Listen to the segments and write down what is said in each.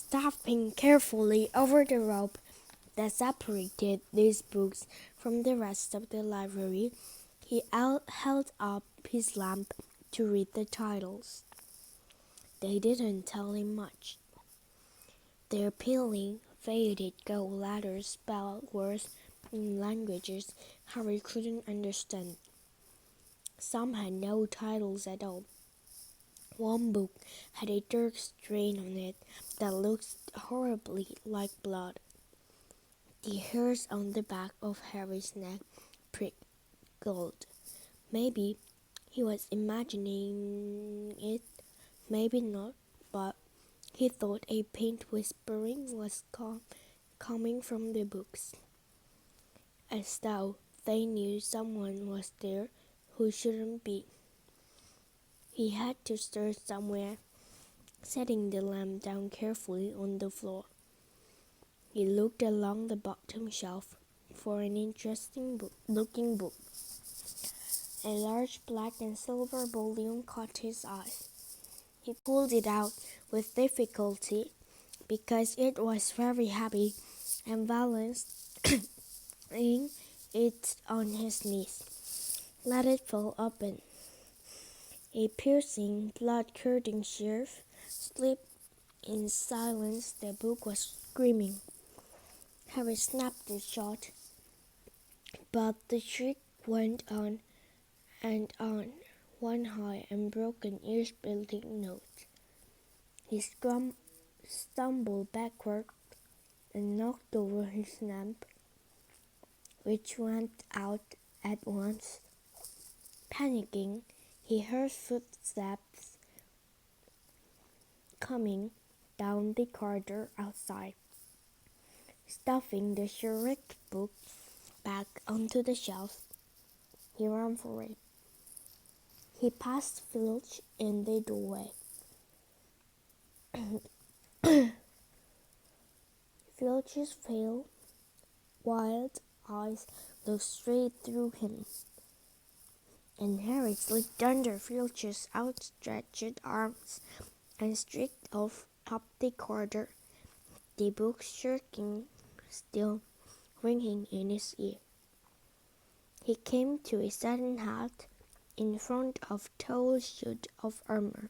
Stepping carefully over the rope that separated these books from the rest of the library, he held up his lamp to read the titles. They didn't tell him much. Their peeling, faded gold letters spelled words in languages Harry couldn't understand. Some had no titles at all. One book had a dark stain on it that looked horribly like blood. The hairs on the back of Harry's neck prickled. Maybe he was imagining it, maybe not, but he thought a faint whispering was coming from the books, as though they knew someone was there who shouldn't be. He had to start somewhere, setting the lamp down carefully on the floor. He looked along the bottom shelf for an interesting-looking book. A large black and silver volume caught his eye. He pulled it out with difficulty because it was very heavy and balancing it on his knees. Let it fall open. A piercing, blood-curdling shriek slipped in silence. The book was screaming. Harry snapped it shut, but the shriek went on and on, one high and broken ear-splitting note. He stumbled backward and knocked over his lamp, which went out at once. Panicking, he heard footsteps coming down the corridor outside. Stuffing the shrieked book back onto the shelf, he ran for it. He passed Filch in the doorway. Filch's pale, wild eyes looked straight through him, and Harry slipped under Filch's outstretched arms and streaked off up the corridor, the book shrieking, still ringing in his ear. He came to a sudden halt in front of a tall suit of armor.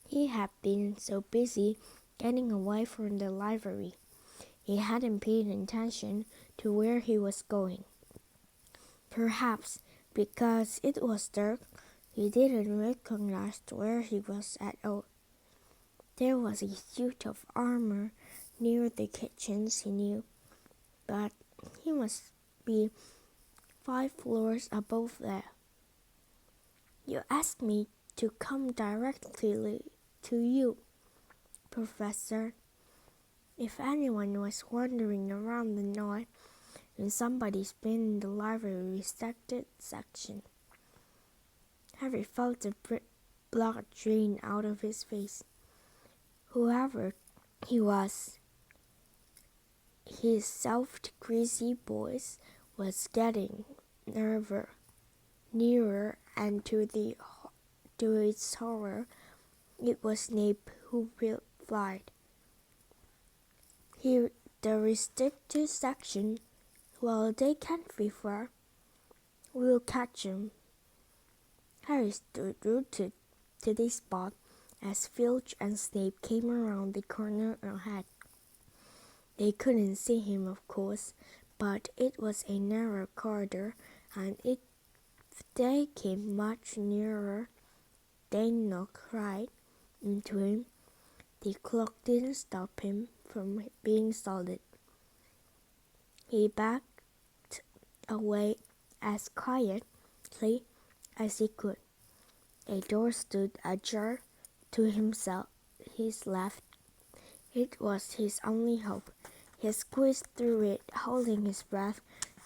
He had been so busy getting away from the library, he hadn't paid attention to where he was going. Perhaps because it was dark, he didn't recognize where he was at all. There was a suit of armor near the kitchens, he knew, but he must be 5 floors above there. You asked me to come directly to you, Professor. If anyone was wandering around the night, and somebody's been in the library restricted section. Harry felt the blood drain out of his face. Whoever he was, his soft, greasy voice was getting nearer, and to its horror, it was Snape who replied. Here, the restricted section. Well, they can't be far. We'll catch 'em. Harry stood rooted to the spot as Filch and Snape came around the corner ahead. They couldn't see him, of course, but it was a narrow corridor, and if they came much nearer, they'd knock right into him. The clock didn't stop him from being solid. He backed away as quietly as he could. A door stood ajar to his left. It was his only hope. He squeezed through it, holding his breath,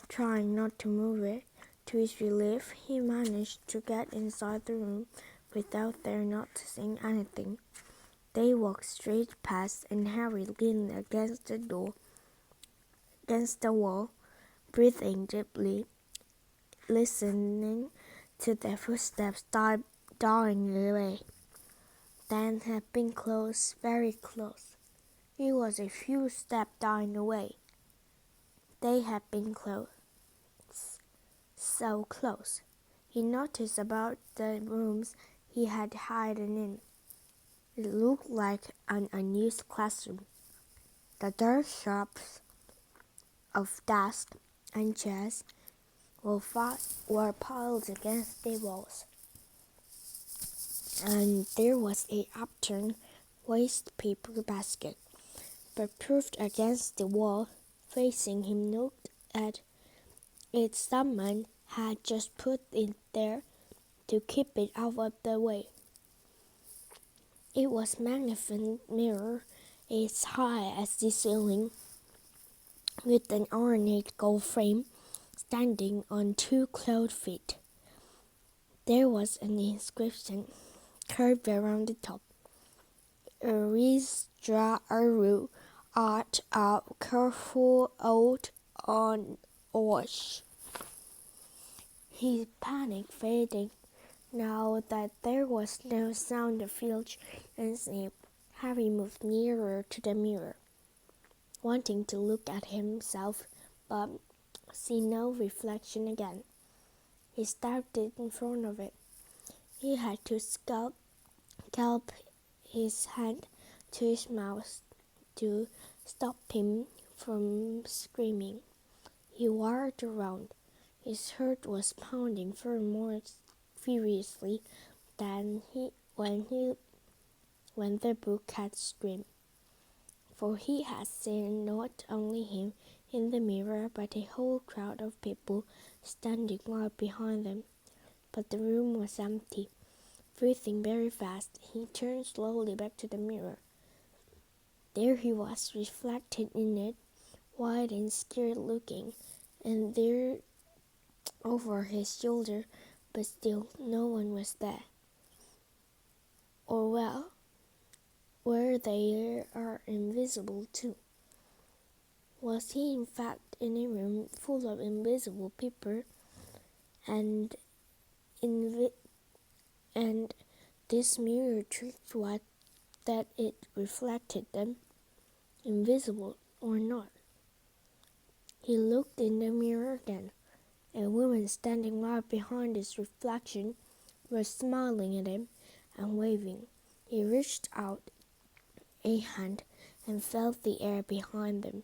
trying not to move it. To his relief, he managed to get inside the room without their noticing anything. They walked straight past, and Harry leaned against the wall, breathing deeply, listening to their footsteps dying away. Dan had been close, very close. He was a few steps down the way. They had been close, so close. He noticed about the rooms he had hidden in. It looked like an unused classroom. The dark shops of desks and chairs were piled against the walls, and there was a upturned waste paper basket, but proofed against the wall facing him looked at it. Someone had just put it there to keep it out of the way. It was a magnifying mirror as high as the ceiling, with an ornate gold frame standing on two clawed feet. There was an inscription carved around the top. Eristra Aru art a careful out on wash. His panic faded now that there was no sound of filch and snip. Harry moved nearer to the mirror, wanting to look at himself, but see no reflection again. He started in front of it. He had to scalp his hand to his mouth to stop him from screaming. He whirled around. His heart was pounding far more furiously than when the book had screamed. For he had seen not only him in the mirror, but a whole crowd of people standing right behind them. But the room was empty. Breathing very fast, he turned slowly back to the mirror. There he was, reflected in it, white and scared looking, and there over his shoulder, but still no one was there. Or well, where they are invisible too. Was he in fact in a room full of invisible people, and this mirror tricked what that it reflected them, invisible or not? He looked in the mirror again. A woman standing right behind his reflection was smiling at him and waving. He reached out a hand and felt the air behind them.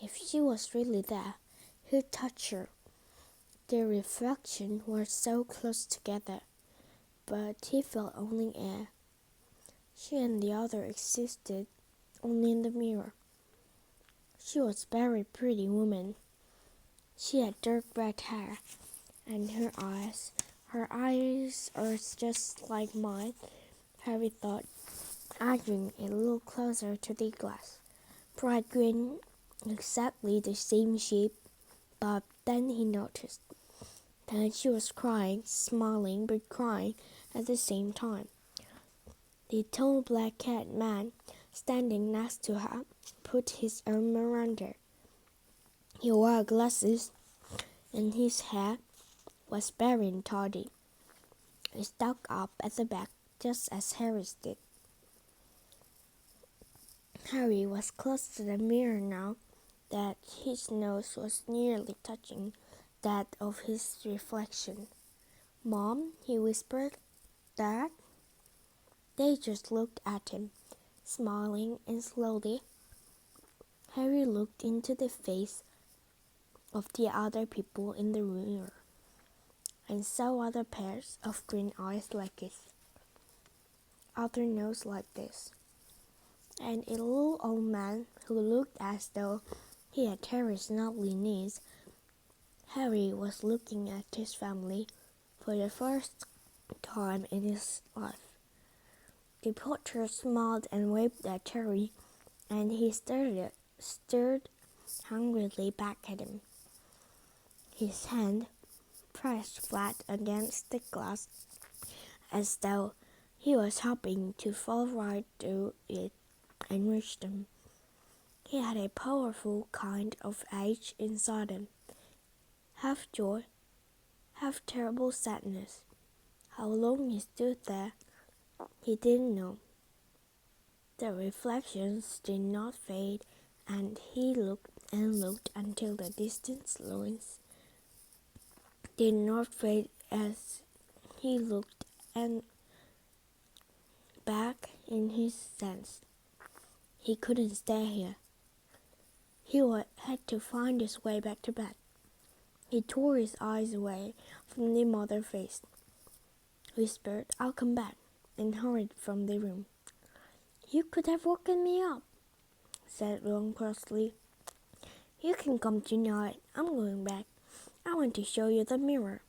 If she was really there, he'd touch her. Their reflections were so close together, but he felt only air. She and the other existed only in the mirror. She was a very pretty woman. She had dark red hair, and her eyes are just like mine, Harry thought, edging a little closer to the glass. Bright green, exactly the same shape, but then he noticed that she was crying, smiling, but crying at the same time. The tall black-haired man standing next to her put his arm around her. He wore glasses, and his hair was very tawny. It stuck up at the back, just as Harry's did. Harry was close to the mirror now that his nose was nearly touching that of his reflection. "Mom," he whispered. "Dad?" They just looked at him, smiling, and slowly Harry looked into the face of the other people in the mirror and saw other pairs of green eyes like his, other nose like this, and a little old man who looked as though he had Harry's lovely knees. Harry was looking at his family for the first time in his life. The porter smiled and waved at Harry, and he stared hungrily back at him. His hand pressed flat against the glass, as though he was hoping to fall right through it and reach them. He had a powerful kind of ache inside him, half joy, half terrible sadness. How long he stood there, he didn't know. The reflections did not fade, and he looked and looked until the distant lines did not fade as he looked and back in his sense. He couldn't stay here. He had to find his way back to bed. He tore his eyes away from the mother face, whispered, "I'll come back," and hurried from the room. "You could have woken me up," said Ron crossly. "You can come tonight. I'm going back. I want to show you the mirror."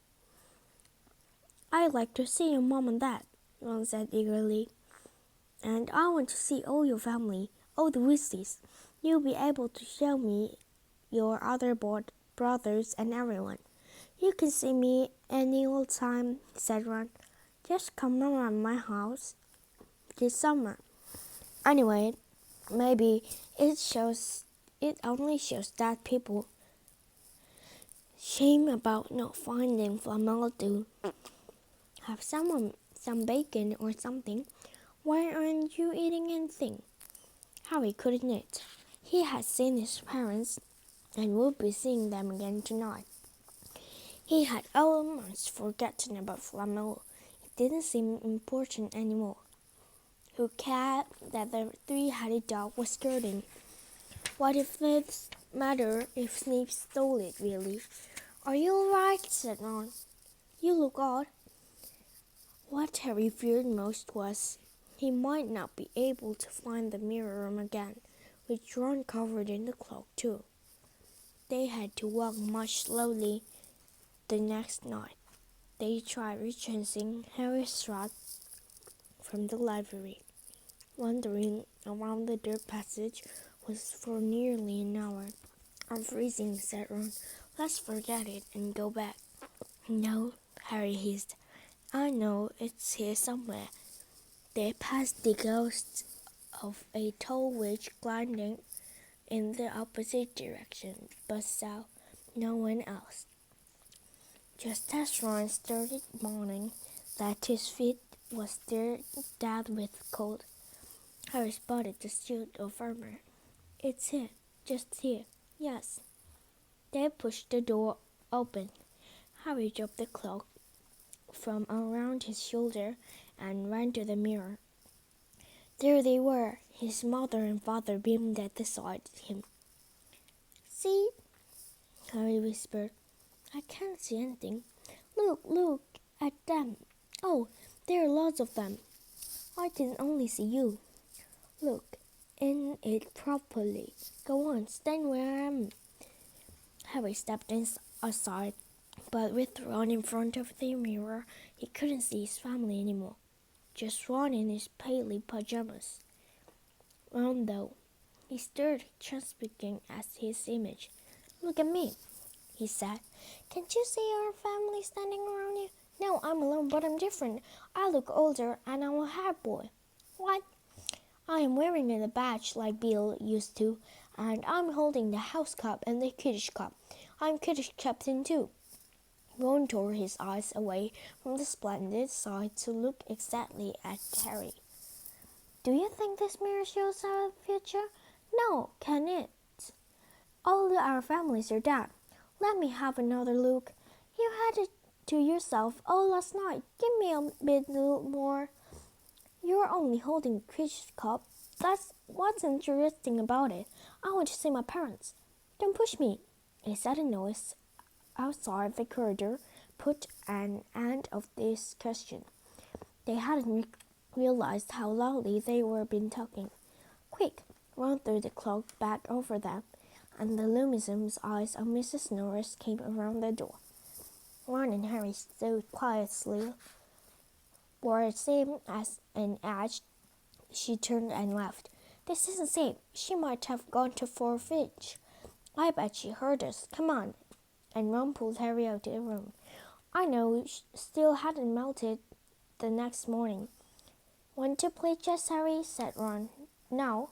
"I'd like to see your mom and dad," Ron said eagerly. "And I want to see all your family, all the Weasleys. You'll be able to show me your other brothers and everyone." "You can see me any old time," said Ron. "Just come around my house this summer. Anyway, maybe it only shows that people shame about not finding Flamel to have some bacon or something. Why aren't you eating anything?" Harry couldn't eat. He had seen his parents and would be seeing them again tonight. He had almost forgotten about Flamel. It didn't seem important anymore. Who cared that the three-headed dog was skirting? What if this matter if Snape stole it, really? "Are you all right?" said Ron. "You look odd." What Harry feared most was he might not be able to find the mirror room again, which Ron covered in the cloak too. They had to walk much slowly the next night. They tried retracing Harry's route from the library. Wandering around the dirt passage was for nearly an hour. "I'm freezing," said Ron. "Let's forget it and go back." "No," Harry hissed. "I know it's here somewhere." They passed the ghost of a tall witch gliding in the opposite direction, but saw no one else. Just as Ron started moaning that his feet was dead with cold, Harry spotted the suit of armor. "It's here, just here, yes." They pushed the door open. Harry dropped the cloak from around his shoulder and ran to the mirror. There they were. His mother and father beamed at the sight of him. "See?" Harry whispered. "I can't see anything." Look at them. Oh, there are lots of them." "I can only see you." "Look in it properly. Go on, stand where I am." Harry stepped aside, but with Ron in front of the mirror, he couldn't see his family anymore. Just Ron in his paley pajamas. Ron, though, he stared transfixing at his image. "Look at me," he said. "Can't you see our family standing around you? No, I'm alone, but I'm different. I look older, and I'm a hat boy." "What?" "I am wearing a badge like Bill used to, and I'm holding the house cup and the Kiddish cup. I'm Kiddish captain too." Ron tore his eyes away from the splendid sight to look exactly at Harry. "Do you think this mirror shows our future?" "No, can it? All our families are dead." "Let me have another look." "You had it to yourself all last night. Give me a bit more." "You're only holding the Kiddish cup. That's what's interesting about it. I want to see my parents." "Don't push me." A sudden noise outside the corridor put an end of this question. They hadn't realized how loudly they were been talking. "Quick!" Ron threw the cloak back over them, and the luminous eyes of Mrs. Norris came around the door. Ron and Harry stood quietly. For it seemed as an edge, she turned and left. "This isn't safe. She might have gone to Fort Finch. I bet she heard us. Come on." And Ron pulled Harry out of the room. "I know still hadn't melted the next morning." "Want to play chess, Harry?" said Ron. "No."